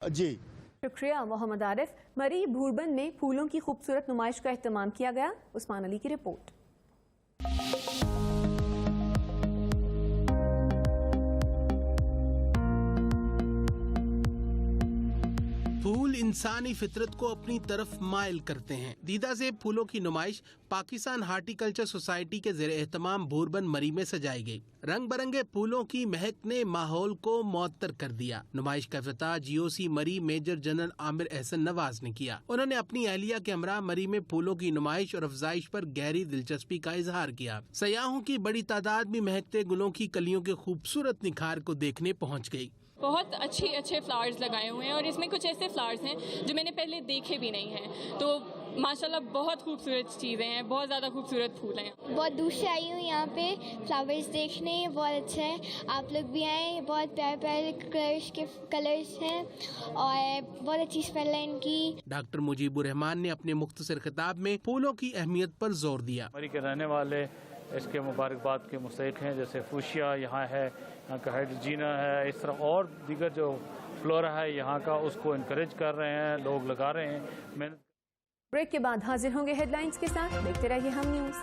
جی شکریہ محمد عارف۔ مری بھوربن میں پھولوں کی خوبصورت نمائش کا اہتمام کیا گیا۔ عثمان علی کی رپورٹ۔ پھول انسانی فطرت کو اپنی طرف مائل کرتے ہیں۔ دیدہ زیب پھولوں کی نمائش پاکستان ہارٹی کلچر سوسائٹی کے زیر اہتمام بھوربن مری میں سجائی گئی۔ رنگ برنگے پھولوں کی مہک نے ماحول کو معطر کر دیا۔ نمائش کا افتتاح GOC مری میجر جنرل عامر احسن نواز نے کیا۔ انہوں نے اپنی اہلیہ کے ہمراہ مری میں پھولوں کی نمائش اور افزائش پر گہری دلچسپی کا اظہار کیا۔ سیاحوں کی بڑی تعداد بھی مہکتے گلوں کی کلیوں کے خوبصورت نکھار کو دیکھنے پہنچ گئی۔ بہت اچھے فلاورز لگائے ہوئے ہیں اور اس میں کچھ ایسے فلاورز ہیں جو میں نے پہلے دیکھے بھی نہیں ہیں، تو ماشاءاللہ بہت خوبصورت چیزیں ہیں، بہت زیادہ خوبصورت پھول ہیں۔ بہت دور سے آئی ہوں یہاں پہ فلاورز دیکھنے، بہت اچھا ہے۔ آپ لوگ بھی آئیں، بہت پیارے پیارے کلرز ہیں اور بہت اچھی اسمیل ہے ان کی۔ ڈاکٹر مجیب الرحمان نے اپنے مختصر خطاب میں پھولوں کی اہمیت پر زور دیا۔ مری کے رہنے والے اس کے مبارکباد کے مستحق ہیں، جیسے فوشیا یہاں ہے، یہاں کا ہائیڈروجینا ہے، اس طرح اور دیگر جو فلورا ہے یہاں کا، اس کو انکریج کر رہے ہیں، لوگ لگا رہے ہیں۔ بریک کے بعد حاضر ہوں گے ہیڈ لائنز کے ساتھ، دیکھتے رہیے ہم نیوز۔